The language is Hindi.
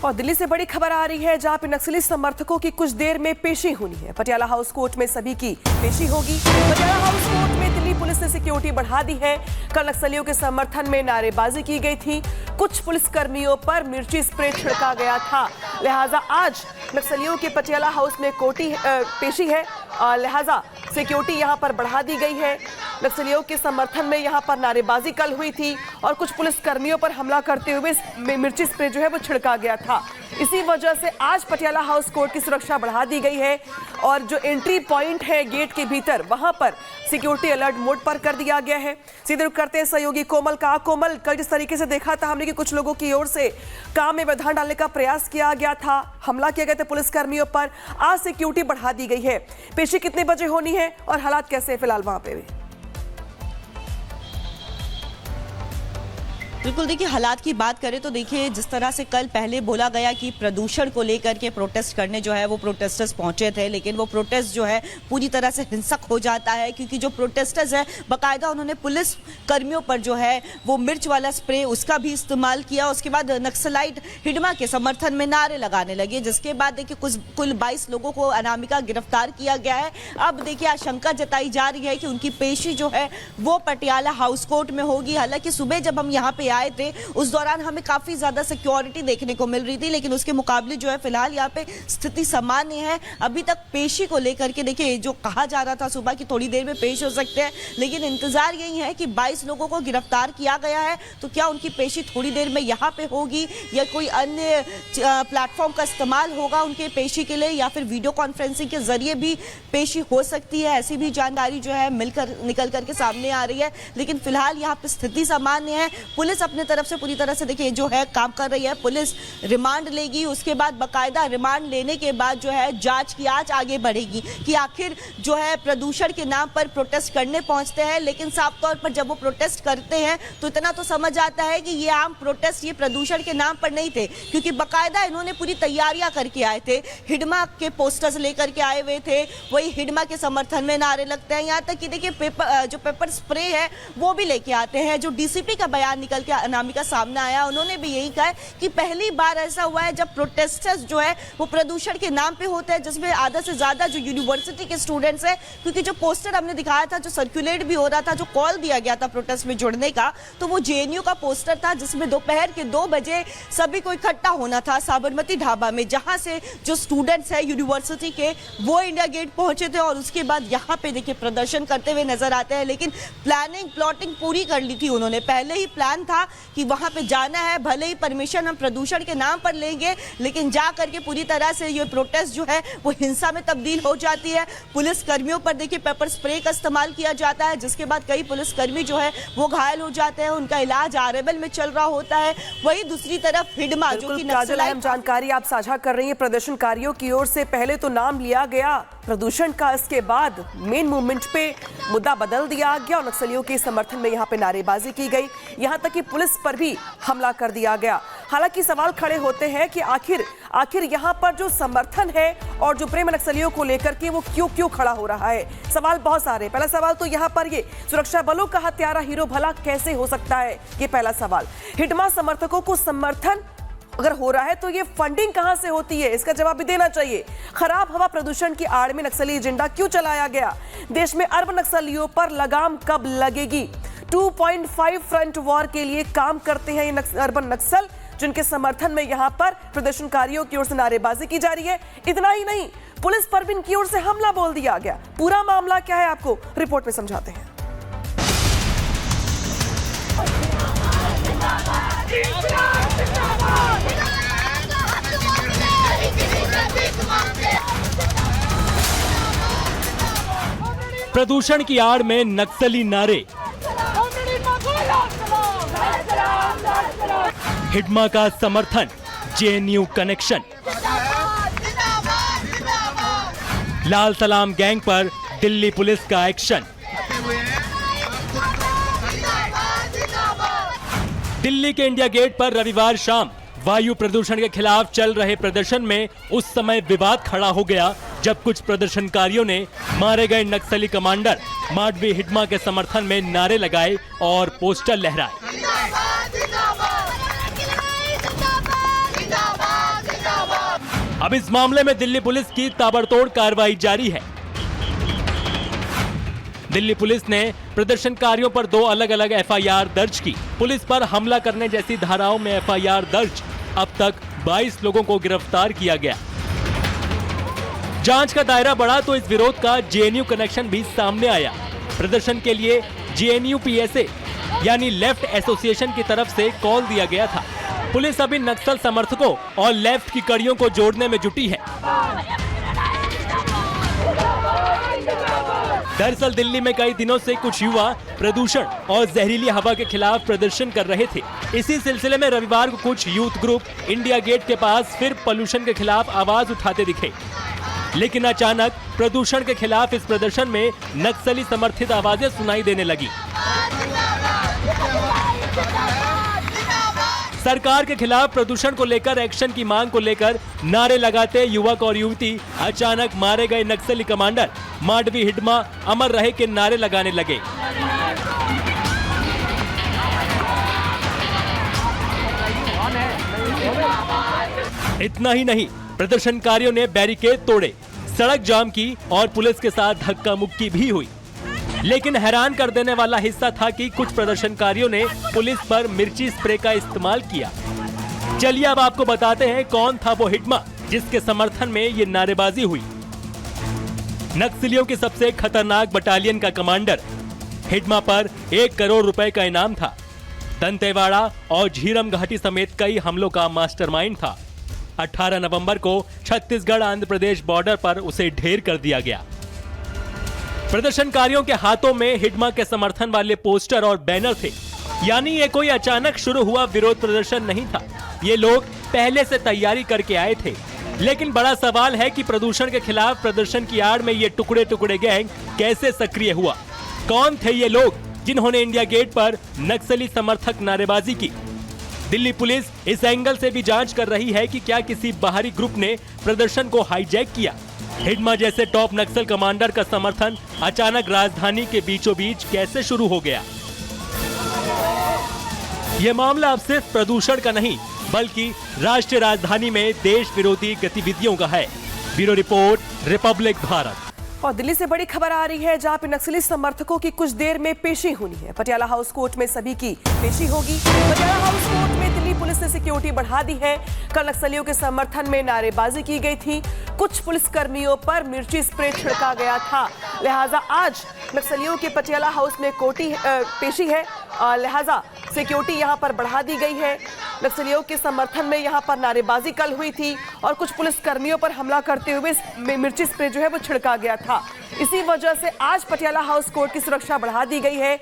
और दिल्ली से बड़ी खबर आ रही है, जहां पे नक्सली समर्थकों की कुछ देर में पेशी होनी है। पटियाला हाउस कोर्ट में सभी की पेशी होगी। पटियाला हाउस कोर्ट में दिल्ली पुलिस ने सिक्योरिटी बढ़ा दी है। कल नक्सलियों के समर्थन में नारेबाजी की गई थी, कुछ पुलिसकर्मियों पर मिर्ची स्प्रे छिड़का गया था। लिहाजा आज नक्सलियों के पटियाला हाउस में पेशी है, लिहाजा सिक्योरिटी यहां पर बढ़ा दी गई है। नक्सलियों के समर्थन में यहां पर नारेबाजी कल हुई थी और कुछ पुलिसकर्मियों पर हमला करते हुए मिर्ची स्प्रे जो है वो छिड़का गया था। इसी वजह से आज पटियाला हाउस कोर्ट की सुरक्षा बढ़ा दी गई है और जो एंट्री पॉइंट है गेट के भीतर, वहां पर सिक्योरिटी अलर्ट मोड पर कर दिया गया है। सीधे रुख करते हैं सहयोगी कोमल का। कोमल, कल जिस तरीके से देखा था हमने कि कुछ लोगों की ओर से काम में व्यवधान डालने का प्रयास किया गया था, हमला किए गए थे पुलिसकर्मियों पर, आज सिक्योरिटी बढ़ा दी गई है। पेशी कितने बजे होनी है और हालात कैसे हैं फिलहाल वहां पे भी? बिल्कुल, देखिए हालात की बात करें तो देखिए जिस तरह से कल पहले बोला गया कि प्रदूषण को लेकर के प्रोटेस्ट करने जो है वो प्रोटेस्टर्स पहुंचे थे, लेकिन वो प्रोटेस्ट जो है पूरी तरह से हिंसक हो जाता है, क्योंकि जो प्रोटेस्टर्स है बाकायदा उन्होंने पुलिस कर्मियों पर जो है वो मिर्च वाला स्प्रे उसका भी इस्तेमाल किया। उसके बाद नक्सलाइट हिडमा के समर्थन में नारे लगाने लगे, जिसके बाद देखिए कुल 22 लोगों को अनामिका गिरफ्तार किया गया है। अब देखिए आशंका जताई जा रही है कि उनकी पेशी जो है वो पटियाला हाउस कोर्ट में होगी। हालांकि सुबह जब हम यहाँ पे आए थे उस दौरान हमें काफी ज्यादा सिक्योरिटी देखने को मिल रही थी, लेकिन उसके मुकाबले जो है फिलहाल यहाँ पे स्थिति सामान्य है। अभी तक पेशी को लेकर के देखिए जो कहा जा रहा था सुबह की थोड़ी देर में पेश हो सकते हैं, लेकिन इंतजार यही है कि 22 लोगों को गिरफ्तार किया गया है, तो क्या उनकी पेशी थोड़ी देर में यहाँ पे होगी या कोई अन्य प्लेटफॉर्म का इस्तेमाल होगा उनके पेशी के लिए, या फिर वीडियो कॉन्फ्रेंसिंग के जरिए भी पेशी हो सकती है। ऐसी भी जानकारी जो है निकल करके सामने आ रही है, लेकिन फिलहाल यहाँ पे स्थिति सामान्य है। पुलिस अपने तरफ से पूरी तरह से देखिए जो है काम कर रही है। पुलिस रिमांड लेगी, उसके बाद बकायदा रिमांड लेने के बाद जो है जांच की आज आगे बढ़ेगी कि आखिर जो है प्रदूषण के नाम पर प्रोटेस्ट करने पहुंचते हैं, लेकिन साफ तौर पर जब वो प्रोटेस्ट करते हैं तो इतना तो समझ आता है कि ये आम प्रोटेस्ट ये प्रदूषण के नाम पर नहीं थे, क्योंकि बकायदा इन्होंने पूरी तैयारियां करके आए थे। हिडमा के पोस्टर्स लेकर के आए हुए थे, वही हिडमा के समर्थन में नारे लगते हैं, यहाँ तक कि देखिए पेपर स्प्रे है वो भी लेके आते हैं। जो डीसीपी का बयान निकल के अनामिका सामने आया, उन्होंने भी यही कहा कि पहली बार ऐसा हुआ है जब प्रोटेस्टर्स जो है वो प्रदूषण के नाम पे होते हैं, जिसमें आधा से ज्यादा जो यूनिवर्सिटी के स्टूडेंट्स हैं, क्योंकि जो पोस्टर हमने दिखाया था, जो सर्कुलेट भी हो रहा था, जो कॉल दिया गया था प्रोटेस्ट में जुड़ने का, तो वो जेएनयू का पोस्टर था जिसमें दोपहर के 2 बजे सभी को इकट्ठा होना था साबरमती ढाबा में, जहां से जो स्टूडेंट्स है यूनिवर्सिटी के वो इंडिया गेट पहुंचे थे और उसके बाद यहाँ पे देखिए प्रदर्शन करते हुए नजर आते हैं। लेकिन प्लॉटिंग पूरी कर ली थी उन्होंने, पहले ही प्लान था कि वहां पे जाना है, भले ही परमिशन हम प्रदूषण के नाम पर लेंगे, लेकिन जा करके पूरी तरह से ये प्रोटेस्ट जो है वो हिंसा में तब्दील हो जाती है। पुलिस कर्मियों पर देखिए पेपर स्प्रे का इस्तेमाल किया जाता है, जिसके बाद कई पुलिसकर्मी जो है वो घायल हो जाते हैं, उनका इलाज आरएमएल में चल रहा होता है। वही दूसरी तरफ हिडमा जो कि अहम जानकारी आप साझा कर रही है प्रदर्शनकारियों की ओर से। पहले तो नाम लिया गया प्रदूषण का, इसके बाद मेन मूवमेंट पे मुद्दा बदल दिया गया और नक्सलियों के समर्थन में यहाँ पे नारेबाजी की गई, यहाँ तक कि पुलिस पर भी हमला कर दिया गया। हालांकि सवाल खड़े होते हैं कि आखिर यहाँ पर जो समर्थन है और जो प्रेम नक्सलियों को लेकर के वो क्यों खड़ा हो रहा है। सवाल बहुत सारे। पहला सवाल तो यहाँ पर ये सुरक्षा बलों का हत्यारा हीरो भला कैसे हो सकता है, ये पहला सवाल। हिडमा समर्थकों को समर्थन अगर हो रहा है तो ये फंडिंग कहां से होती है, इसका जवाब भी देना चाहिए। खराब हवा प्रदूषण की आड़ में नक्सली एजेंडा क्यों चलाया गया? देश में अरब नक्सलियों पर लगाम कब लगेगी? 2.5 फ्रंट वॉर के लिए काम करते हैं ये अर्बन नक्सल, जिनके समर्थन में यहां पर प्रदर्शनकारियों की ओर से नारेबाजी की जा रही है। इतना ही नहीं, पुलिस पर भी इनकी ओर से हमला बोल दिया गया। पूरा मामला क्या है आपको रिपोर्ट में समझाते हैं। प्रदूषण की आड़ में नक्सली नारे, हिडमा का समर्थन, जेएनयू कनेक्शन, लाल सलाम गैंग पर दिल्ली पुलिस का एक्शन। दिल्ली के इंडिया गेट पर रविवार शाम वायु प्रदूषण के खिलाफ चल रहे प्रदर्शन में उस समय विवाद खड़ा हो गया जब कुछ प्रदर्शनकारियों ने मारे गए नक्सली कमांडर माडवी हिडमा के समर्थन में नारे लगाए और पोस्टर लहराए। अब इस मामले में दिल्ली पुलिस की ताबड़तोड़ कार्रवाई जारी है। दिल्ली पुलिस ने प्रदर्शनकारियों पर 2 अलग-अलग एफआईआर दर्ज की। पुलिस पर हमला करने जैसी धाराओं में एफआईआर दर्ज। अब तक 22 लोगों को गिरफ्तार किया गया। जांच का दायरा बढ़ा तो इस विरोध का जेएनयू कनेक्शन भी सामने आया। प्रदर्शन के लिए जेएनयू पीएसए यानी लेफ्ट एसोसिएशन की तरफ से कॉल दिया गया था। पुलिस अभी नक्सल समर्थकों और लेफ्ट की कड़ियों को जोड़ने में जुटी है। दरअसल दिल्ली में कई दिनों से कुछ युवा प्रदूषण और जहरीली हवा के खिलाफ प्रदर्शन कर रहे थे। इसी सिलसिले में रविवार को कुछ यूथ ग्रुप इंडिया गेट के पास फिर पोल्यूशन के खिलाफ आवाज उठाते दिखे। लेकिन अचानक प्रदूषण के खिलाफ इस प्रदर्शन में नक्सली समर्थित आवाजें सुनाई देने लगी। सरकार के खिलाफ प्रदूषण को लेकर एक्शन की मांग को लेकर नारे लगाते युवक और युवती अचानक मारे गए नक्सली कमांडर माडवी हिडमा अमर रहे के नारे लगाने लगे। इतना ही नहीं, प्रदर्शनकारियों ने बैरिकेड तोड़े, सड़क जाम की और पुलिस के साथ धक्का मुक्की भी हुई। लेकिन हैरान कर देने वाला हिस्सा था कि कुछ प्रदर्शनकारियों ने पुलिस पर मिर्ची स्प्रे का इस्तेमाल किया। चलिए अब आपको बताते हैं कौन था वो हिडमा जिसके समर्थन में ये नारेबाजी हुई। नक्सलियों की सबसे खतरनाक बटालियन का कमांडर हिडमा पर 1 करोड़ रुपए का इनाम था। दंतेवाड़ा और झीरम घाटी समेत कई हमलों का मास्टरमाइंड था। 18 नवंबर को छत्तीसगढ़ आंध्र प्रदेश बॉर्डर पर उसे ढेर कर दिया गया। प्रदर्शनकारियों के हाथों में हिडमा के समर्थन वाले पोस्टर और बैनर थे। यानी ये कोई अचानक शुरू हुआ विरोध प्रदर्शन नहीं था, ये लोग पहले से तैयारी करके आए थे। लेकिन बड़ा सवाल है कि प्रदूषण के खिलाफ प्रदर्शन की आड़ में ये टुकड़े टुकड़े गैंग कैसे सक्रिय हुआ? कौन थे ये लोग जिन्होंने इंडिया गेट पर नक्सली समर्थक नारेबाजी की? दिल्ली पुलिस इस एंगल से भी जांच कर रही है कि क्या किसी बाहरी ग्रुप ने प्रदर्शन को हाईजैक किया। हिडमा जैसे टॉप नक्सल कमांडर का समर्थन अचानक राजधानी के बीचों बीच कैसे शुरू हो गया? यह मामला अब सिर्फ प्रदूषण का नहीं बल्कि राष्ट्रीय राजधानी में देश विरोधी गतिविधियों का है। Bureau report, Republic Bharat. और दिल्ली से बड़ी खबर आ रही है जहां पे नक्सली समर्थकों की कुछ देर में पेशी होनी है। पटियाला हाउस कोर्ट में सभी की पेशी होगी। पटियाला हाउस कोर्ट में दिल्ली पुलिस ने सिक्योरिटी बढ़ा दी है। कल नक्सलियों के समर्थन में नारेबाजी की गई थी। कुछ पुलिसकर्मियों पर मिर्ची स्प्रे छिड़का गया था। लिहाजा आज नक्सलियों के पटियाला हाउस में पेशी है, लिहाजा सिक्योरिटी यहां पर बढ़ा दी गई है। नक्सलियों के समर्थन में यहां पर नारेबाजी कल हुई थी और कुछ पुलिसकर्मियों पर हमला करते हुए मिर्ची स्प्रे जो है वो छिड़का गया था। इसी वजह से आज पटियाला हाउस कोर्ट की सुरक्षा बढ़ा दी गई है।